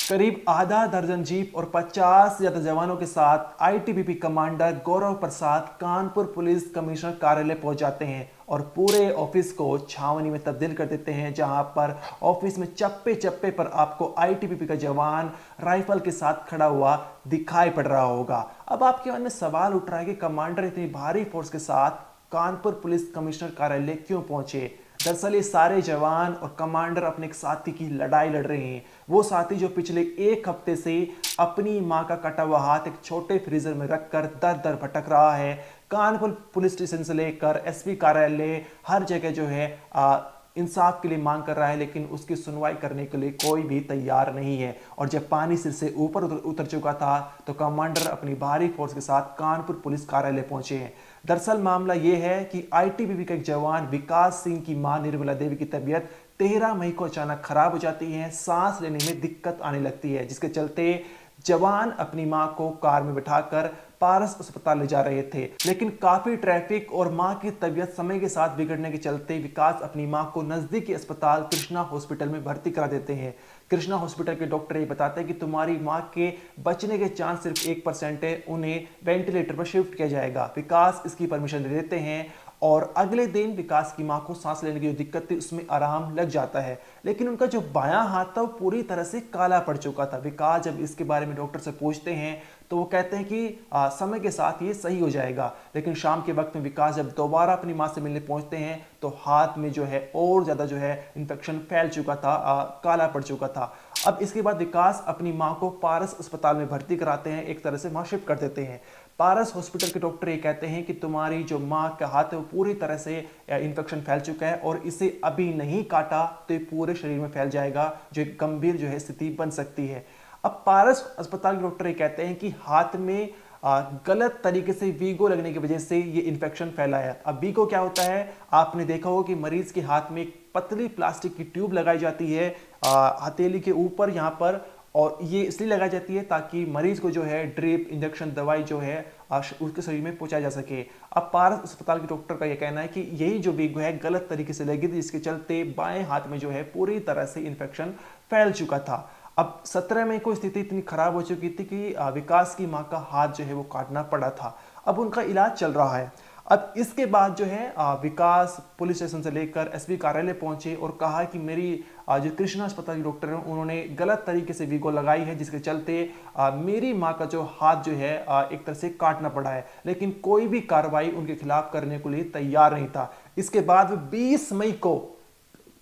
करीब आधा दर्जन जीप और 50 से ज्यादा जवानों के साथ ITBP commander Gaurav Prasad Kanpur police commissioner कार्यालय पहुंच जाते हैं और पूरे ऑफिस को छावनी में तब्दील कर देते हैं, जहां पर ऑफिस में चप्पे चप्पे पर आपको आईटीबीपी का जवान राइफल के साथ खड़ा हुआ दिखाई पड़ रहा होगा। अब आपके मन में सवाल उठ रहा है कि कमांडर इतनी भारी फोर्स के साथ कानपुर पुलिस कमिश्नर कार्यालय क्यों पहुंचे। दरअसल ये सारे जवान और कमांडर अपने एक साथी की लड़ाई लड़ रहे हैं। वो साथी जो पिछले एक हफ्ते से अपनी मां का कटा हुआ हाथ एक छोटे फ्रीजर में रखकर दर दर भटक रहा है। कानपुर पुलिस स्टेशन से लेकर एसपी कार्यालय हर जगह जो है इंसाफ के लिए मांग कर रहा है, लेकिन उसकी सुनवाई करने के लिए कोई भी तैयार नहीं है। और जब पानी सिर से ऊपर उतर चुका था तो कमांडर अपनी भारी फोर्स के साथ कानपुर पुलिस कार्यालय पहुंचे हैं। दरअसल मामला यह है कि आईटीबीपी का एक जवान विकास सिंह की मां निर्मला देवी की तबीयत 13 मई को अचानक खराब हो जाती है, सांस लेने में दिक्कत आने लगती है, जिसके चलते जवान अपनी मां को कार में बिठाकर पारस अस्पताल ले जा रहे थे। लेकिन काफी ट्रैफिक और मां की तबीयत समय के साथ बिगड़ने के चलते विकास अपनी मां को नजदीकी अस्पताल कृष्णा हॉस्पिटल में भर्ती करा देते हैं। कृष्णा हॉस्पिटल के डॉक्टर ये बताते हैं कि तुम्हारी मां के बचने के चांस सिर्फ 1% है, उन्हें वेंटिलेटर पर शिफ्ट किया जाएगा। विकास इसकी परमिशन दे देते हैं और अगले दिन विकास की मां को सांस लेने की जो दिक्कत थी उसमें आराम लग जाता है, लेकिन उनका जो बायां हाथ था वो पूरी तरह से काला पड़ चुका था। विकास जब इसके बारे में डॉक्टर से पूछते हैं तो वो कहते हैं कि समय के साथ ये सही हो जाएगा। लेकिन शाम के वक्त में विकास जब दोबारा अपनी मां से मिलने पहुंचते हैं तो हाथ में जो है और ज्यादा जो है इन्फेक्शन फैल चुका था, काला पड़ चुका था। अब इसके बाद विकास अपनी मां को पारस अस्पताल में भर्ती कराते हैं, एक तरह से वहां शिफ्ट कर देते हैं। पारस हॉस्पिटल के डॉक्टर ये कहते हैं कि तुम्हारी जो मां का हाथ है वो पूरी तरह से इन्फेक्शन फैल चुका है और इसे अभी नहीं काटा तो ये पूरे शरीर में फैल जाएगा, जो एक गंभीर जो है स्थिति बन सकती है। अब पारस अस्पताल के डॉक्टर ये कहते हैं कि हाथ में गलत तरीके से वीगो लगने की वजह से ये इन्फेक्शन फैला है। अब वीगो क्या होता है, आपने देखा होगा कि मरीज के हाथ में एक पतली प्लास्टिक की ट्यूब लगाई जाती है हथेली के ऊपर यहाँ पर, और ये इसलिए लगाई जाती है ताकि मरीज को जो है ड्रिप इंजेक्शन दवाई जो है उसके शरीर में पहुंचाया जा सके। अब पारस अस्पताल के डॉक्टर का यह कहना है कि यही जो वीगो है गलत तरीके से लगी थी, जिसके चलते बाएं हाथ में जो है पूरी तरह से इन्फेक्शन फैल चुका था। अब 17 मई को स्थिति इतनी खराब हो चुकी थी कि विकास की मां का हाथ जो है वो काटना पड़ा था। अब उनका इलाज चल रहा है। अब इसके बाद जो है विकास पुलिस स्टेशन से लेकर एसपी कार्यालय पहुंचे और कहा कि मेरी जो कृष्णा अस्पताल के डॉक्टर हैं उन्होंने गलत तरीके से वीगो लगाई है, जिसके चलते मेरी मां का जो हाथ जो है एक तरह से काटना पड़ा है। लेकिन कोई भी कार्रवाई उनके खिलाफ करने के लिए तैयार नहीं था। इसके बाद 20 मई को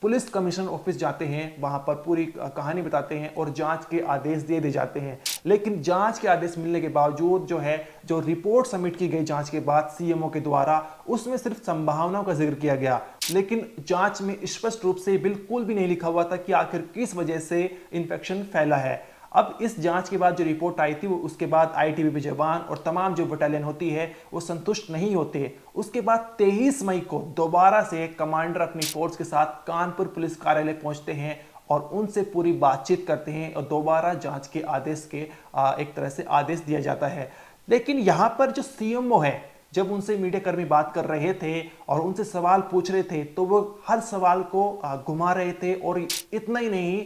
पुलिस कमिश्नर ऑफिस जाते हैं, वहां पर पूरी कहानी बताते हैं और जांच के आदेश दे जाते हैं। लेकिन जांच के आदेश मिलने के बावजूद जो रिपोर्ट सबमिट की गई जांच के बाद सीएमओ के द्वारा, उसमें सिर्फ संभावनाओं का जिक्र किया गया, लेकिन जांच में स्पष्ट रूप से बिल्कुल भी नहीं लिखा हुआ था कि आखिर किस वजह से इन्फेक्शन फैला है। अब इस जांच के बाद जो रिपोर्ट आई थी वो उसके बाद आईटीबीपी जवान और तमाम जो बटालियन होती है वो संतुष्ट नहीं होते। उसके बाद 23 मई को दोबारा से कमांडर अपनी फोर्स के साथ कानपुर पुलिस कार्यालय पहुंचते हैं और उनसे पूरी बातचीत करते हैं और दोबारा जांच के आदेश के एक तरह से आदेश दिया जाता है। लेकिन यहाँ पर जो सीएमओ है, जब उनसे मीडिया कर्मी बात कर रहे थे और उनसे सवाल पूछ रहे थे तो वो हर सवाल को घुमा रहे थे और इतना ही नहीं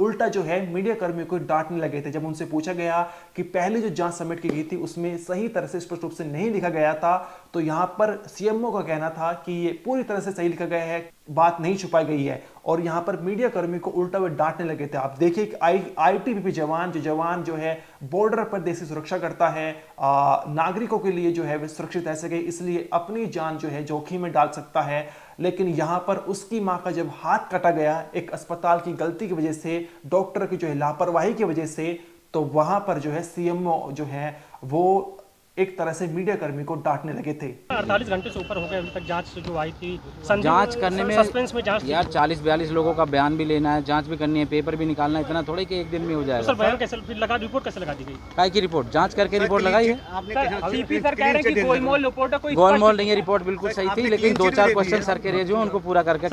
उल्टा जो है मीडिया कर्मियों को डांटने लगे थे। जब उनसे पूछा गया कि पहले जो जांच सबमिट की गई थी उसमें सही तरह से स्पष्ट रूप से नहीं लिखा गया था, तो यहाँ पर सीएमओ का कहना था कि ये पूरी तरह से सही लिखा गया है, बात नहीं छुपाई गई है, और यहाँ पर मीडिया कर्मी को उल्टा हुए डांटने लगे थे। आप देखिए कि आईटीबीपी जवान जो है बॉर्डर पर देश की सुरक्षा करता है, नागरिकों के लिए जो है वे सुरक्षित रह सके इसलिए अपनी जान जो है जोखिम में डाल सकता है। लेकिन यहाँ पर उसकी मां का जब हाथ काटा गया एक अस्पताल की गलती की वजह से, डॉक्टर की जो है लापरवाही की वजह से, तो वहां पर जो है सीएमओ जो है वो एक तरह से मीडिया कर्मी को डांटने लगे थे। 48 घंटे से ऊपर हो गए अभी तक जांच जो आई थी, जांच करने में सस्पेंस में जांच यार 40-42 लोगों का बयान भी लेना है, जांच भी करनी है, पेपर भी निकालना है, इतना थोड़े कि एक दिन में हो जाएगा। सर बयान कैसे लगा, रिपोर्ट कैसे लगा दी गई? काय की रिपोर्ट? जांच करके रिपोर्ट लगाई है। सीपी सर कह रहे हैं कि गोलमोल रिपोर्ट है, कोई गोलमोल नहीं है, रिपोर्ट बिल्कुल सही थी, लेकिन 2-4 क्वेश्चन सर के रेज हुए उनको पूरा करके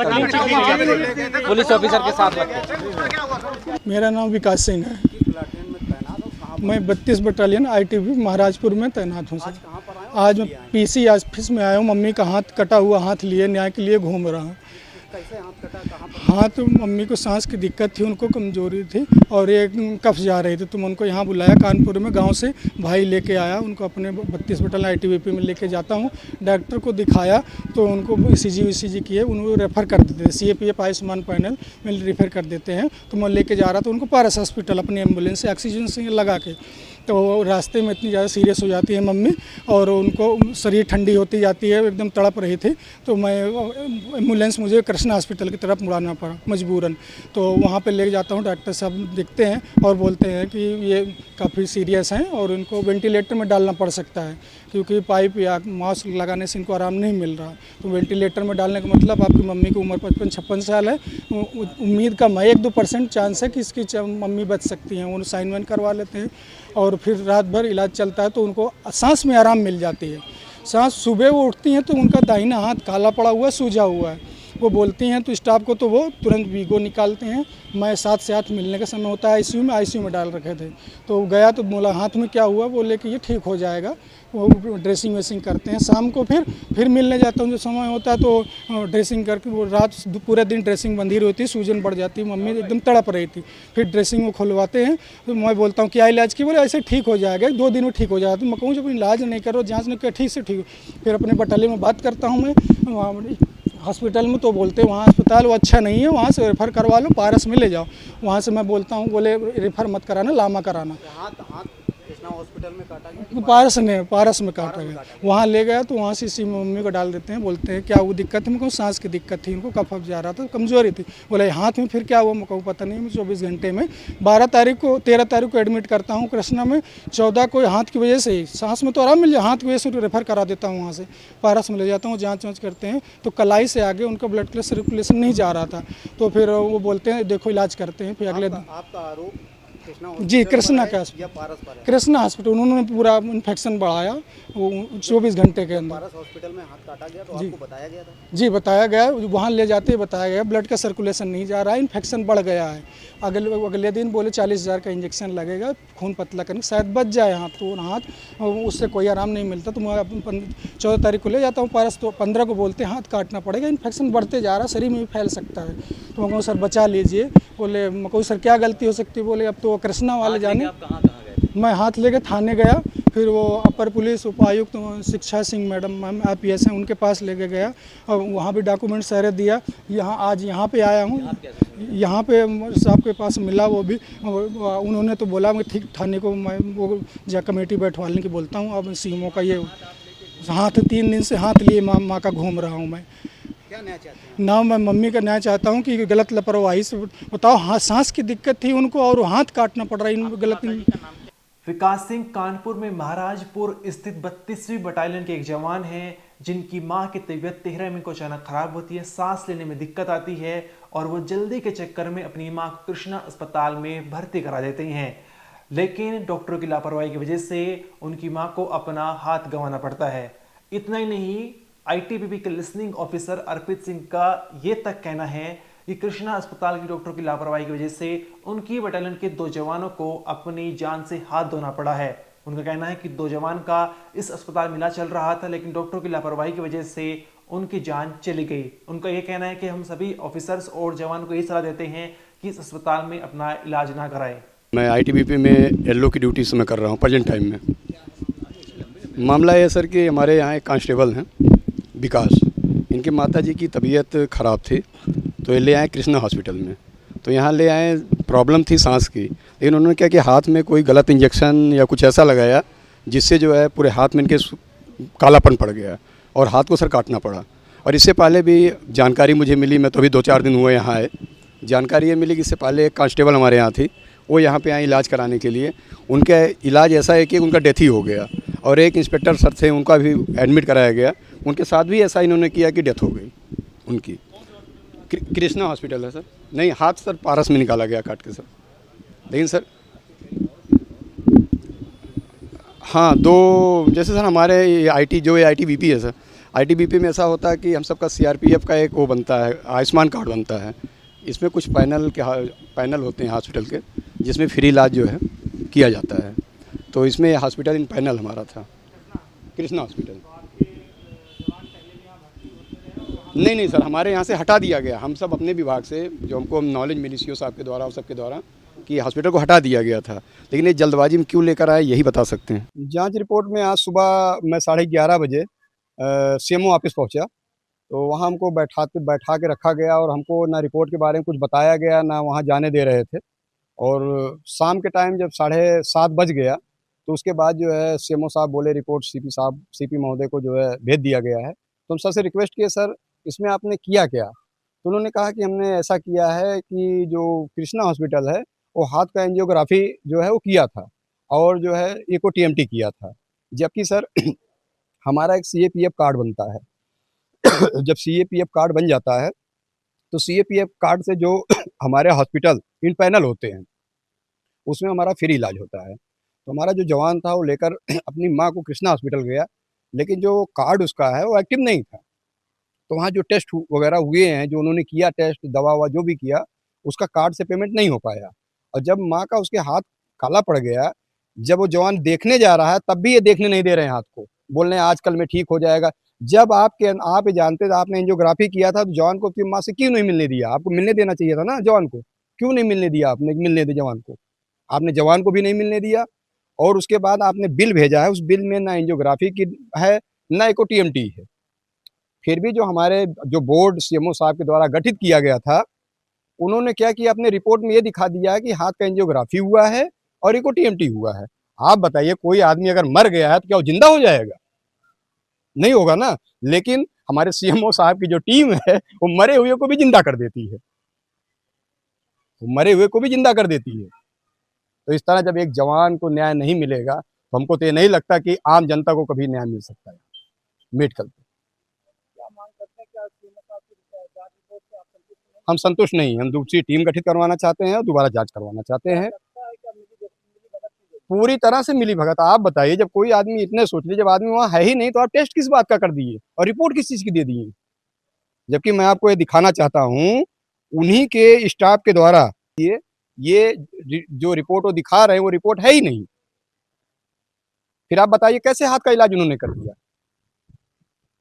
पुलिस ऑफिसर के साथ रखते। मेरा नाम विकास सिंह है, मैं 32 बटालियन आईटीबीपी महाराजपुर में तैनात हूँ सर। आज मैं पीसी ऑफिस में आया हूँ, मम्मी का हाथ कटा हुआ हाथ लिए न्याय के लिए घूम रहा हूँ। हाँ, तो मम्मी को सांस की दिक्कत थी, उनको कमजोरी थी और एक कफ जा रही थी, तो मैं उनको यहाँ बुलाया कानपुर में, गांव से भाई लेके आया, उनको अपने 32 बटालियन ITBP में लेके जाता हूँ। डॉक्टर को दिखाया तो उनको ECG किए, उनको रेफ़र कर देते हैं, CAPF आयुष्मान पैनल में रेफ़र कर देते हैं। तो मैं लेके जा रहा था उनको पारस हॉस्पिटल अपनी एम्बुलेंस से ऑक्सीजन से लगा के, तो रास्ते में इतनी ज़्यादा सीरियस हो जाती है मम्मी और उनको शरीर ठंडी होती जाती है, एकदम तड़प रही थी, तो मैं एम्बुलेंस मुझे कृष्णा हॉस्पिटल की तरफ मुड़ाना पड़ा मजबूरन। तो वहाँ पे ले जाता हूँ, डॉक्टर साहब देखते हैं और बोलते हैं कि ये काफ़ी सीरियस हैं और इनको वेंटिलेटर में डालना पड़ सकता है, क्योंकि पाइप या मास्क लगाने से इनको आराम नहीं मिल रहा। तो वेंटिलेटर में डालने का मतलब आपकी मम्मी की उम्र 55-56 साल है, उम्मीद कम है, 1-2% चांस है कि इसकी मम्मी बच सकती हैं। वो साइन वाइन करवा लेते हैं और फिर रात भर इलाज चलता है, तो उनको सांस में आराम मिल जाती है। सांस सुबह वो उठती हैं तो उनका दाहिना हाथ काला पड़ा हुआ है, सूजा हुआ है। वो बोलती हैं तो स्टाफ को तो वो तुरंत वीगो निकालते हैं। मैं 7 से 8 मिलने का समय होता है ICU में डाल रखे थे, तो गया तो बोला हाथ में क्या हुआ, बोले कि ये ठीक हो जाएगा। वो ड्रेसिंग वेसिंग करते हैं, शाम को फिर मिलने जाता हूँ, जो समय होता है तो ड्रेसिंग करके, वो रात पूरे दिन ड्रेसिंग बंधी रहती है, सूजन बढ़ जाती है, मम्मी एकदम तड़प रही थी। फिर ड्रेसिंग वो खुलवाते हैं, तो मैं बोलता हूँ क्या इलाज की, बोले ऐसे ठीक हो जाएगा, 2 दिन में ठीक हो जाएगा। तो मैं कहूँ जब इलाज नहीं करो, जाँच नहीं करो, ठीक से ठीक हो। फिर अपने बटालियन में बात करता हूँ मैं हॉस्पिटल में, तो बोलते हैं वहाँ अस्पताल वो अच्छा नहीं है, वहाँ से रेफ़र करवा लो, पारस में ले जाओ। वहाँ से मैं बोलता हूँ, बोले रेफ़र मत कराना, लामा कराना। हॉस्पिटल में काटा गया, पारस में काटा गया। वहाँ ले गया तो वहाँ से इसी मम्मी को डाल देते हैं, बोलते हैं क्या वो दिक्कत है, मेरे को सांस की दिक्कत थी, उनको कफ जा रहा था, कमजोरी थी। बोले हाथ में फिर क्या हुआ, मेरे को पता नहीं। 24 घंटे में 13 तारीख को एडमिट करता हूँ कृष्णा में, 14 को हाथ की वजह से ही, सांस में तो आराम मिल जाए, हाथ की वजह से रेफ़र करा देता हूँ, वहाँ से पारस में ले जाता हूँ, जाँच करते हैं। तो कलाई से आगे उनका ब्लड का सर्कुलेशन नहीं जा रहा था, तो फिर वो बोलते हैं देखो इलाज करते हैं। फिर अगले दिन आपका आरोप जी कृष्णा का कृष्णा हॉस्पिटल, उन्होंने पूरा इन्फेक्शन बढ़ाया वो 24 घंटे के अंदर। पारस हॉस्पिटल में हाथ काटा गया तो आपको बताया गया था? जी बताया गया, वहाँ ले जाते ही बताया गया ब्लड का सर्कुलेशन नहीं जा रहा है, इन्फेक्शन बढ़ गया है। अगले दिन बोले 40,000 का इंजेक्शन लगेगा खून पतला करने, शायद बच जाए हाथ, तो हाथ उससे कोई आराम नहीं मिलता। तो मैं 14 तारीख को ले जाता हूँ पारस, तो 15 को बोलते हैं हाथ काटना पड़ेगा, इन्फेक्शन बढ़ते जा रहा है, शरीर में भी फैल सकता है। तो मैं कहूँ सर बचा लीजिए। बोले मैं कहूँ सर क्या गलती हो सकती है, बोले अब तो कृष्णा वाले जाने। मैं हाथ लेके थाने गया, फिर वो अपर पुलिस उपायुक्त शिक्षा सिंह मैडम मैम IPS हैं, उनके पास लेके गया और वहाँ भी डॉक्यूमेंट सारे दिया। आज यहाँ पे आया हूँ, यहाँ पे साहब के पास मिला, वो भी उन्होंने तो बोला मैं ठीक थाने को मैं वो कमेटी बैठवाने की बोलता हूँ। अब सीमो का ये हाथ 3 दिन से हाथ लिए माँ का घूम रहा हूँ मैं। क्या न्याय चाहते हैं? ना मैं मम्मी का न्याय चाहता हूँ कि गलत लापरवाही से बताओ, हाँ सांस की दिक्कत थी उनको और हाथ काटना पड़ रहा है गलत। विकास सिंह कानपुर में महाराजपुर स्थित 32वीं बटालियन के एक जवान हैं, जिनकी मां की तबीयत 13 मई को अचानक खराब होती है, सांस लेने में दिक्कत आती है और वो जल्दी के चक्कर में अपनी मां को कृष्णा अस्पताल में भर्ती करा देते हैं, लेकिन डॉक्टरों की लापरवाही की वजह से उनकी मां को अपना हाथ गंवाना पड़ता है। इतना ही नहीं, ITBP के लिसनिंग ऑफिसर अर्पित सिंह का ये तक कहना है कि कृष्णा अस्पताल की डॉक्टरों की लापरवाही की वजह से उनकी बटालियन के 2 जवानों को अपनी जान से हाथ धोना पड़ा है। उनका कहना है कि 2 जवान का इस अस्पताल में इलाज चल रहा था, लेकिन डॉक्टरों की लापरवाही की वजह से उनकी जान चली गई। उनका ये कहना है कि हम सभी ऑफिसर्स और जवानों को ये सलाह देते हैं कि इस अस्पताल में अपना इलाज ना कराएं। मैं ITBP में LO की ड्यूटी से मैं कर रहा हूँ प्रेजेंट टाइम में। मामला ये सर कि हमारे यहाँ एक कांस्टेबल हैं विकास, इनके माताजी की तबीयत ख़राब थी, तो ये ले आए कृष्णा हॉस्पिटल में। तो यहाँ ले आए, प्रॉब्लम थी सांस की, लेकिन उन्होंने क्या कि हाथ में कोई गलत इंजेक्शन या कुछ ऐसा लगाया जिससे जो है पूरे हाथ में इनके कालापन पड़ गया और हाथ को सर काटना पड़ा। और इससे पहले भी जानकारी मुझे मिली, मैं तो अभी 2-4 दिन हुए यहाँ आए, जानकारी ये मिली कि इससे पहले एक कांस्टेबल हमारे यहाँ थी, वो यहाँ पे आए इलाज कराने के लिए। उनका इलाज ऐसा है कि उनका डेथ ही हो गया, और एक इंस्पेक्टर सर थे, उनका भी एडमिट कराया गया, उनके साथ भी ऐसा इन्होंने किया कि डेथ हो गई उनकी। कृष्णा हॉस्पिटल है सर। नहीं, हाथ सर पारस में निकाला गया काट के सर, लेकिन सर हाँ 2 जैसे सर हमारे ITBP है सर, ITBP में ऐसा होता है कि हम सबका CRPF का एक वो बनता है, आयुष्मान कार्ड बनता है। इसमें कुछ पैनल होते हैं हॉस्पिटल के, जिसमें फ्री इलाज जो है किया जाता है। तो इसमें हॉस्पिटल इन पैनल हमारा था, कृष्णा हॉस्पिटल। नहीं नहीं सर, हमारे यहाँ से हटा दिया गया। हम सब अपने विभाग से जो हमको नॉलेज मिली सीओ साहब के द्वारा और सबके द्वारा कि हॉस्पिटल को हटा दिया गया था, लेकिन ये जल्दबाजी में क्यों लेकर आए यही बता सकते हैं। जांच रिपोर्ट में आज सुबह मैं 11:30 बजे सीएमओ ऑफिस पहुंचा, तो वहाँ हमको बैठा के रखा गया और हमको ना रिपोर्ट के बारे में कुछ बताया गया, ना वहाँ जाने दे रहे थे। और शाम के टाइम जब 7:30 बज गया तो उसके बाद जो है सीएमओ साहब बोले रिपोर्ट सीपी महोदय को जो है भेज दिया गया है। तो हम सर से रिक्वेस्ट किए, सर इसमें आपने किया क्या? तो उन्होंने कहा कि हमने ऐसा किया है कि जो कृष्णा हॉस्पिटल है वो हाथ का एंजियोग्राफी जो है वो किया था और जो है एको टीएमटी किया था, जबकि सर हमारा एक सीएपीएफ कार्ड बनता है। जब सीएपीएफ कार्ड बन जाता है तो सीएपीएफ कार्ड से जो हमारे हॉस्पिटल इन पैनल होते हैं उसमें हमारा फ्री इलाज होता है। तो हमारा जो जवान था वो लेकर अपनी माँ को कृष्णा हॉस्पिटल गया, लेकिन जो कार्ड उसका है वो एक्टिव नहीं था। तो वहाँ जो टेस्ट वगैरह हुए हैं, जो उन्होंने किया टेस्ट, दवा ववा जो भी किया, उसका कार्ड से पेमेंट नहीं हो पाया। और जब माँ का उसके हाथ काला पड़ गया, जब वो जवान देखने जा रहा है तब भी ये देखने नहीं दे रहे हैं हाथ को, बोल रहे हैं आजकल में ठीक हो जाएगा। जब आप ये जानते थे, आपने एंजियोग्राफी किया था, तो जवान को अपनी माँ से क्यों नहीं मिलने दिया? आपको मिलने देना चाहिए था ना जवान को, क्यों नहीं मिलने दिया? आपने मिलने दे जवान को, आपने जवान को भी नहीं मिलने दिया। और उसके बाद आपने बिल भेजा है, उस बिल में ना एंजियोग्राफी की है ना एको टीएमटी है। फिर भी जो हमारे जो बोर्ड सीएमओ साहब के द्वारा गठित किया गया था, उन्होंने क्या किया, अपने रिपोर्ट में ये दिखा दिया है कि हाथ का एंजियोग्राफी हुआ है और एको टीएमटी हुआ है। आप बताइए, कोई आदमी अगर मर गया है तो क्या वो जिंदा हो जाएगा? नहीं होगा ना। लेकिन हमारे सीएमओ साहब की जो टीम है वो मरे हुए को भी जिंदा कर देती है, वो मरे हुए को भी जिंदा कर देती है। तो इस तरह जब एक जवान को न्याय नहीं मिलेगा तो हमको तो ये नहीं लगता कि आम जनता को कभी न्याय मिल सकता है मेडिकल पे। हम संतुष्ट नहीं, हम दूसरी टीम गठित करवाना चाहते हैं और दोबारा जांच करवाना चाहते हैं। पूरी तरह से मिली भगत। आप बताइए, जब कोई आदमी इतने सोच लीजिए, जब आदमी वहाँ है ही नहीं तो आप टेस्ट किस बात का कर दिए और रिपोर्ट किस चीज़ की दे दिए? जबकि मैं आपको ये दिखाना चाहता हूँ, उन्हीं के स्टाफ के द्वारा ये जो रिपोर्ट वो दिखा रहे हैं वो रिपोर्ट है ही नहीं। फिर आप बताइए कैसे हाथ का इलाज उन्होंने कर दिया?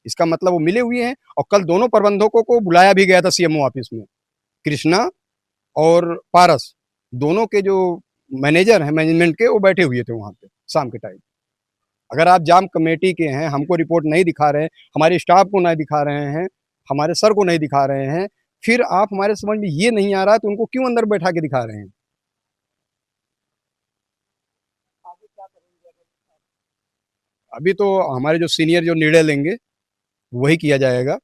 इसका मतलब वो मिले हुए हैं। और कल दोनों प्रबंधकों को बुलाया भी गया था सीएमओ ऑफिस में, कृष्णा और पारस, दोनों के जो मैनेजर हैं मैनेजमेंट के, वो बैठे हुए थे वहाँ पे शाम के टाइम। अगर आप जाम कमेटी के हैं, हमको रिपोर्ट नहीं दिखा रहे हैं, हमारे स्टाफ को नहीं दिखा रहे हैं, हमारे सर को नहीं दिखा रहे हैं, फिर आप हमारे समझ में ये नहीं आ रहा तो उनको क्यों अंदर बैठा के दिखा रहे हैं? अभी तो हमारे जो सीनियर जो निर्णय लेंगे वही किया जाएगा।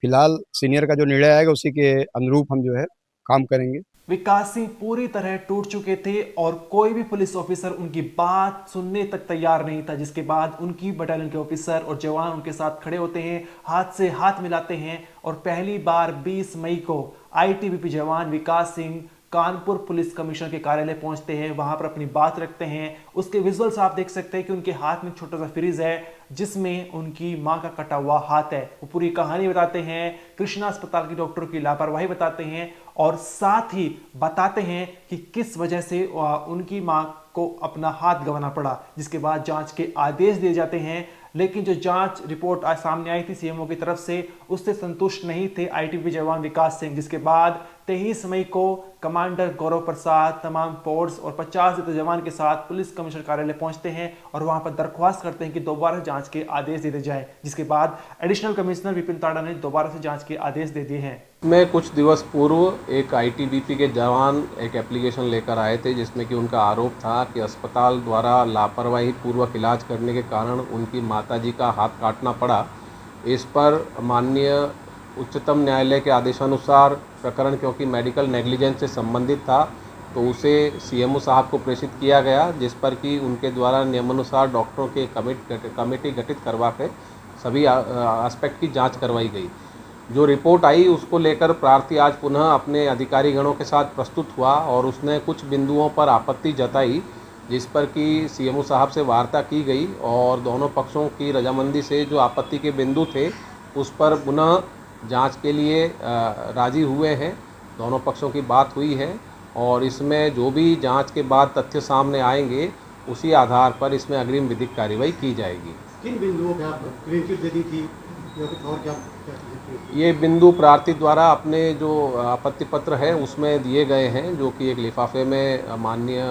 फिलहाल सीनियर का जो निर्णय आएगा उसी के अनुरूप हम जो है काम करेंगे। विकास सिंह पूरी तरह टूट चुके थे और कोई भी पुलिस ऑफिसर उनकी बात सुनने तक तैयार नहीं था, जिसके बाद उनकी बटालियन के ऑफिसर और जवान उनके साथ खड़े होते हैं, हाथ से हाथ मिलाते हैं और पहली बार 20 मई को आईटीबीपी जवान विकास सिंह कानपुर पुलिस कमिश्नर के कार्यालय पहुंचते हैं, वहां पर अपनी बात रखते हैं। उसके विजुअल्स आप देख सकते हैं कि उनके हाथ में छोटा सा फ्रिज है जिसमें उनकी मां का कटा हुआ हाथ है। वो पूरी कहानी बताते हैं, कृष्णा अस्पताल की डॉक्टर की लापरवाही बताते हैं और साथ ही बताते हैं कि किस वजह से उनकी मां को अपना हाथ गंवाना पड़ा, जिसके बाद जांच के आदेश दिए जाते हैं। लेकिन जो जांच रिपोर्ट आज सामने आई थी सीएमओ की तरफ से, उससे संतुष्ट नहीं थे आईटीबीपी जवान विकास सिंह, जिसके बाद 23 मई को कमांडर गौरव प्रसाद तमाम फोर्स और 50 जवान के साथ पुलिस कमिश्नर कार्यालय पहुंचते हैं और वहां पर दरख्वास्त करते हैं कि दोबारा जांच के आदेश दे दिए जाए, जिसके बाद एडिशनल कमिश्नर विपिन ताड़ा ने दोबारा से जांच के आदेश दे दिए हैं। में कुछ दिवस पूर्व एक आईटीबीपी के जवान एक एप्लीकेशन लेकर आए थे जिसमें कि उनका आरोप था कि अस्पताल द्वारा लापरवाही पूर्वक इलाज करने के कारण उनकी माताजी का हाथ काटना पड़ा। इस पर माननीय उच्चतम न्यायालय के आदेशानुसार प्रकरण, क्योंकि मेडिकल नेग्लिजेंस से संबंधित था, तो उसे सीएमओ साहब को प्रेषित किया गया, जिस पर कि उनके द्वारा नियमानुसार डॉक्टरों के कमेटी गठित करवा के सभी एस्पेक्ट की जाँच करवाई गई। जो रिपोर्ट आई उसको लेकर प्रार्थी आज पुनः अपने अधिकारीगणों के साथ प्रस्तुत हुआ और उसने कुछ बिंदुओं पर आपत्ति जताई, जिस पर कि सीएमओ साहब से वार्ता की गई और दोनों पक्षों की रजामंदी से जो आपत्ति के बिंदु थे उस पर पुनः जांच के लिए राजी हुए हैं। दोनों पक्षों की बात हुई है और इसमें जो भी जांच के बाद तथ्य सामने आएंगे उसी आधार पर इसमें अग्रिम विधिक कार्रवाई की जाएगी। किन बिंदुओं पर आप क्लीन चिट दे दी थी या कुछ और क्या? ये बिंदु प्रार्थी द्वारा अपने जो आपत्ति पत्र है उसमें दिए गए हैं, जो कि एक लिफाफे में माननीय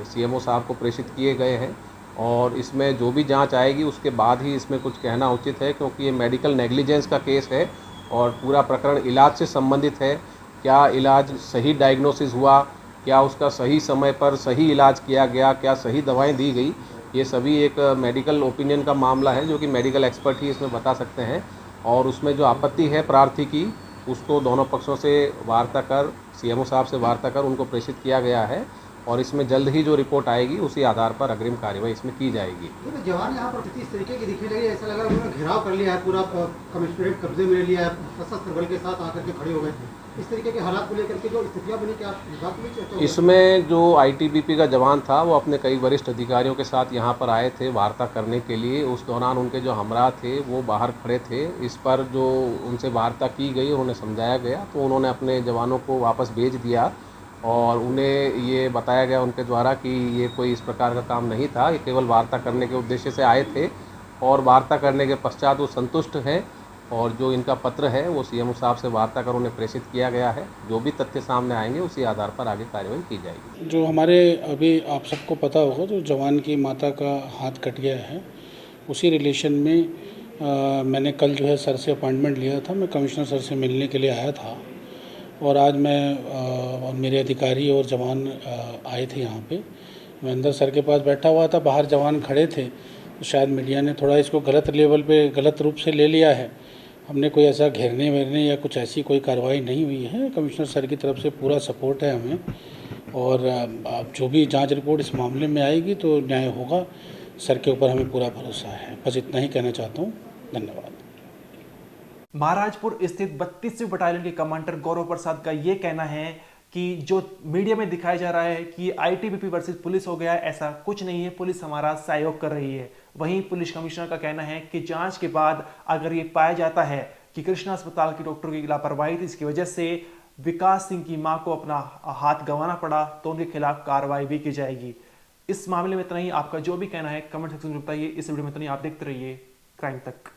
सीएमओ साहब को प्रेषित किए गए हैं, और इसमें जो भी जांच आएगी उसके बाद ही इसमें कुछ कहना उचित है, क्योंकि ये मेडिकल नेग्लिजेंस का केस है और पूरा प्रकरण इलाज से संबंधित है। क्या इलाज सही डायग्नोसिस हुआ, क्या उसका सही समय पर सही इलाज किया गया, क्या सही दवाएं दी गई, ये सभी एक मेडिकल ओपिनियन का मामला है, जो कि मेडिकल एक्सपर्ट ही इसमें बता सकते हैं। और उसमें जो आपत्ति है प्रार्थी की, उसको दोनों पक्षों से वार्ता कर, सीएमओ साहब से वार्ता कर उनको प्रेषित किया गया है, और इसमें जल्द ही जो रिपोर्ट आएगी उसी आधार पर अग्रिम कार्रवाई इसमें की जाएगी। तो जवान यहाँ पर इस तरीके की दिखने लगी, ऐसा लगा उन्होंने घेराव कर लिया है, पूरा कमिश्नरेट कब्जे में ले लिया है, सशस्त्र बल के साथ आकर के खड़े हो गए। इस तरीके के हालात को लेकर के जो स्थितियाँ बनी, क्या बात में चर्चा हुई? इसमें जो आईटीबीपी का जवान था वो अपने कई वरिष्ठ अधिकारियों के साथ यहाँ पर आए थे वार्ता करने के लिए। उस दौरान उनके जो हमराह थे वो बाहर खड़े थे। इस पर जो उनसे वार्ता की गई, उन्हें समझाया गया, तो उन्होंने अपने जवानों को वापस भेज दिया, और उन्हें ये बताया गया उनके द्वारा कि ये कोई इस प्रकार का काम नहीं था, ये केवल वार्ता करने के उद्देश्य से आए थे, और वार्ता करने के पश्चात वो संतुष्ट हैं, और जो इनका पत्र है वो सीएमओ साहब से वार्ता कर उन्हें प्रेषित किया गया है। जो भी तथ्य सामने आएंगे उसी आधार पर आगे कार्रवाई की जाएगी। जो हमारे अभी आप सबको पता होगा, जो जवान की माता का हाथ कट गया है, उसी रिलेशन में मैंने कल जो है सर से अपॉइंटमेंट लिया था। मैं कमिश्नर सर से मिलने के लिए आया था, और आज मैं और मेरे अधिकारी और जवान आए थे यहाँ पे। मैं अंदर सर के पास बैठा हुआ था, बाहर जवान खड़े थे, तो शायद मीडिया ने थोड़ा इसको गलत लेवल पे गलत रूप से ले लिया है। हमने कोई ऐसा घेरने वेरने या कुछ ऐसी कोई कार्रवाई नहीं हुई है। कमिश्नर सर की तरफ से पूरा सपोर्ट है हमें, और जो भी जांच रिपोर्ट इस मामले में आएगी तो न्याय होगा। सर के ऊपर हमें पूरा भरोसा है। बस इतना ही कहना चाहता हूँ। धन्यवाद। महाराजपुर स्थित 32वीं बटालियन के कमांडर गौरव प्रसाद का यह कहना है कि जो मीडिया में दिखाया जा रहा है कि आईटीबीपी वर्सेस पुलिस हो गया, ऐसा कुछ नहीं है। पुलिस हमारा सहयोग कर रही है। वहीं पुलिस कमिश्नर का कहना है कि जांच के बाद अगर ये पाया जाता है कि कृष्णा अस्पताल के डॉक्टर की लापरवाही थी, इसकी वजह से विकास सिंह की मां को अपना हाथ गंवाना पड़ा, तो उनके खिलाफ कार्रवाई भी की जाएगी। इस मामले में इतना ही। आपका जो भी कहना है कमेंट सेक्शन में बताइए। इस वीडियो में इतना ही। आप देखते रहिए क्राइम तक।